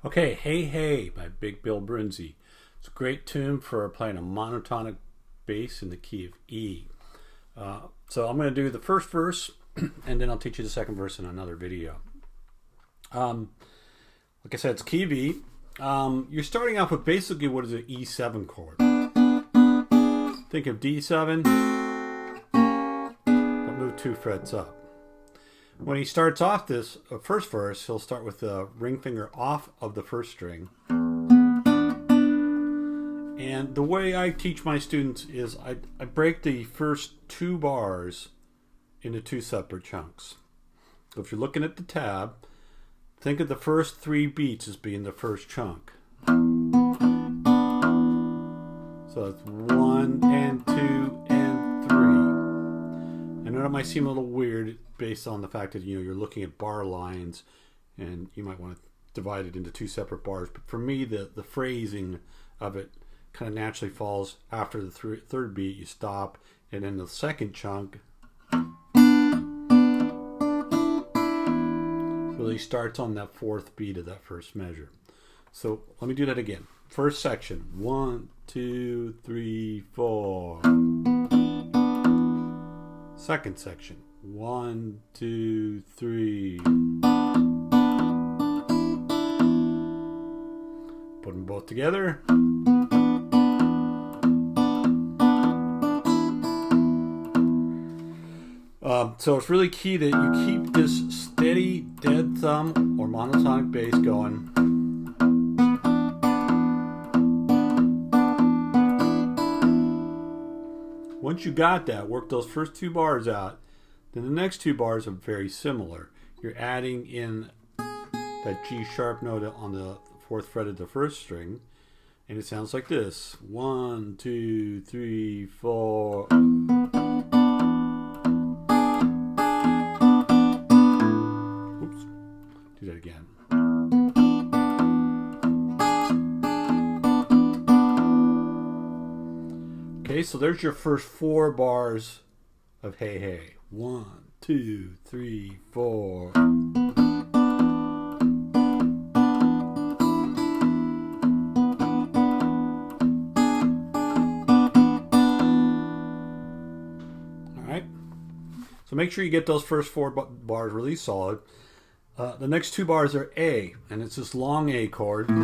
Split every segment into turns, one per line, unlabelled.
Okay, Hey Hey by Big Bill Broonzy. It's a great tune for playing a monotonic bass in the key of E. So I'm going to do the first verse and then I'll teach you the second verse in another video. Like I said, it's key of E. You're starting off with basically what is an E7 chord. Think of D7, but move 2 frets up. When he starts off this first verse, he'll start with the ring finger off of the first string. And the way I teach my students is I break the first 2 bars into 2 separate chunks. So if you're looking at the tab, think of the first 3 beats as being the first chunk. So that's 1 and 2 and 3. I know that might seem a little weird based on the fact that you're looking at bar lines and you might want to divide it into 2 separate bars, but for me the phrasing of it kind of naturally falls after the third beat. You stop, and then the second chunk really starts on that 4th beat of that first measure. So let me do that again. First section, 1 2 3 4. Second section, 1 2 3. Put them both together. So it's really key that you keep this steady dead thumb or monotonic bass going. Once you got that, work those first 2 bars out. Then the next 2 bars are very similar. You're adding in that G sharp note on the 4th fret of the first string, and it sounds like this: 1 2 3 4. Oops, do that again. Okay, so there's your first 4 bars of Hey Hey. 1 2 3 4. Alright, so make sure you get those first 4 bars really solid. The next 2 bars are A, and it's this long A chord. A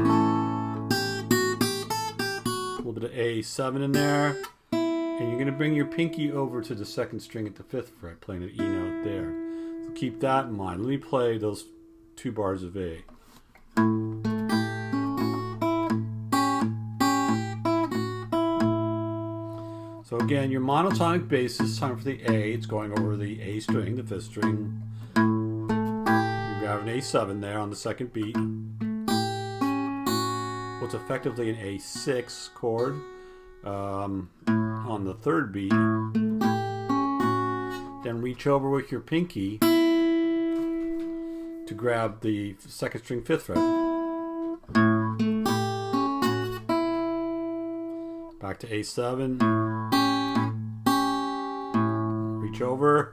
little bit of A7 in there. And you're going to bring your pinky over to the 2nd string at the 5th fret, playing an E note there. So keep that in mind. Let me play those 2 bars of A. So again, your monotonic bass is time for the A. It's going over the A string, the 5th string. You grab an A7 there on the 2nd beat. What's effectively an A6 chord. On the 3rd beat, then reach over with your pinky to grab the 2nd string 5th fret. Back to A7, reach over.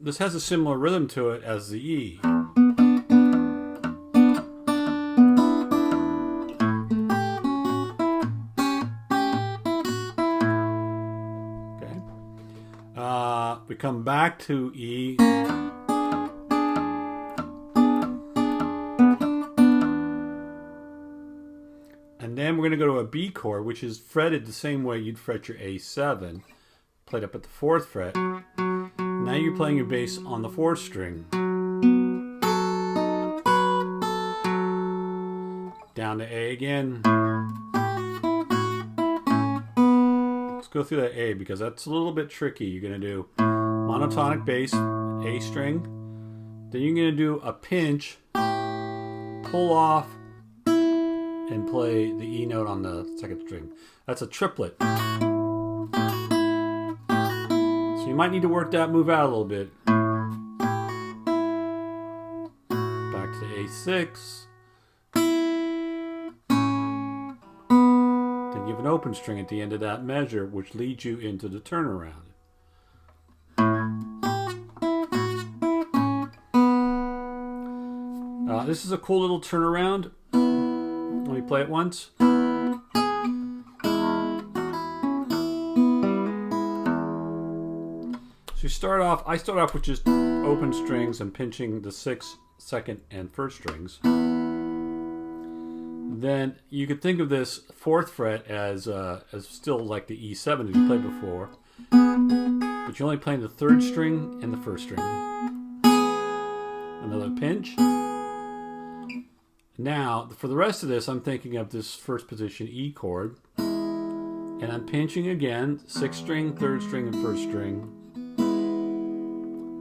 This has a similar rhythm to it as the E. We come back to E. And then we're going to go to a B chord, which is fretted the same way you'd fret your A7, played up at the 4th fret. Now you're playing your bass on the 4th string. Down to A again. Go through that A because that's a little bit tricky. You're going to do monotonic bass, A string. Then you're going to do a pinch, pull off, and play the E note on the 2nd string. That's a triplet. So you might need to work that move out a little bit. Back to A6. Give an open string at the end of that measure, which leads you into the turnaround. This is a cool little turnaround. Let me play it once. So you start off, I start off with just open strings and pinching the 6th, 2nd, and 1st strings. Then you could think of this 4th fret as still like the E7 that you played before, but you're only playing the 3rd string and the 1st string. Another pinch. Now, for the rest of this, I'm thinking of this 1st position E chord, and I'm pinching again, 6th string, 3rd string, and 1st string.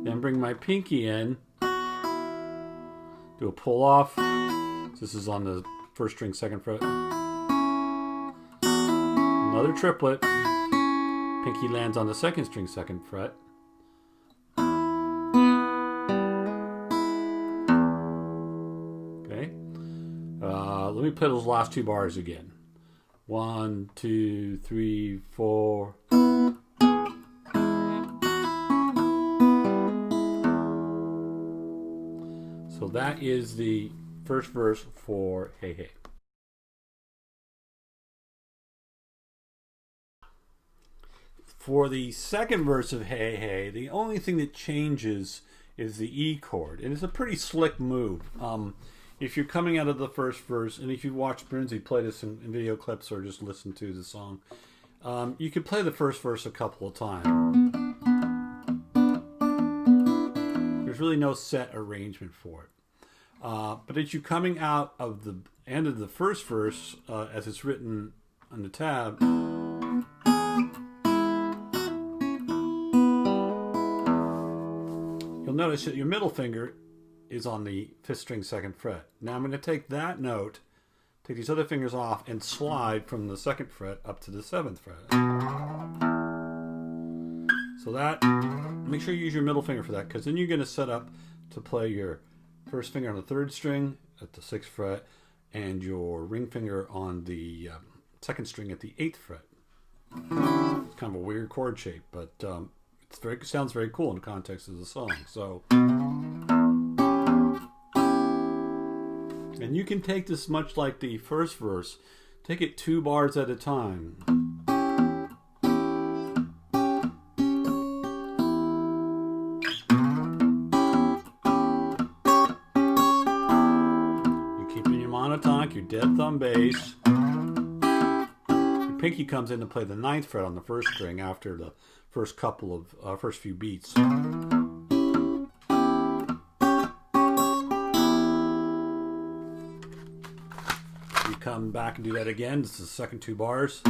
Then bring my pinky in, do a pull off. This is on the 1st string, 2nd fret. Another triplet. Pinky lands on the 2nd string, 2nd fret. Okay. Let me play those last 2 bars again. 1, 2, 3, 4. So that is the 1st verse for Hey Hey. For the 2nd verse of Hey Hey, the only thing that changes is the E chord. And it's a pretty slick move. If you're coming out of the 1st verse, and if you watch Broonzy play this in video clips or just listen to the song, you could play the 1st verse a couple of times. There's really no set arrangement for it. But as you're coming out of the end of the 1st verse, as it's written on the tab, you'll notice that your middle finger is on the 5th string, 2nd fret. Now I'm going to take that note, take these other fingers off, and slide from the 2nd fret up to the 7th fret. So that, make sure you use your middle finger for that, because then you're going to set up to play your 1st finger on the 3rd string at the 6th fret, and your ring finger on the 2nd string at the 8th fret. It's kind of a weird chord shape, but it sounds very cool in the context of the song. So, and you can take this much like the 1st verse, take it 2 bars at a time. You're keeping your monotonic, your dead thumb bass. Your pinky comes in to play the 9th fret on the 1st string after the first few beats. You come back and do that again. This is the 2nd 2 bars.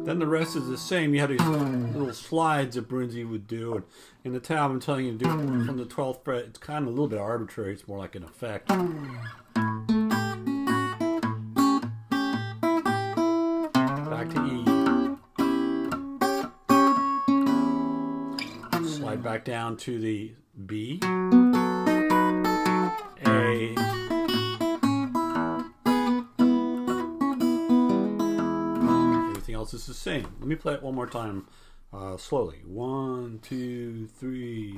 Then the rest is the same. You have these little slides that Broonzy would do. And in the tab, I'm telling you to do it from the 12th fret. It's kind of a little bit arbitrary. It's more like an effect. Back to E. Slide back down to the B. A. Else is the same. Let me play it one more time slowly. 1, 2, 3.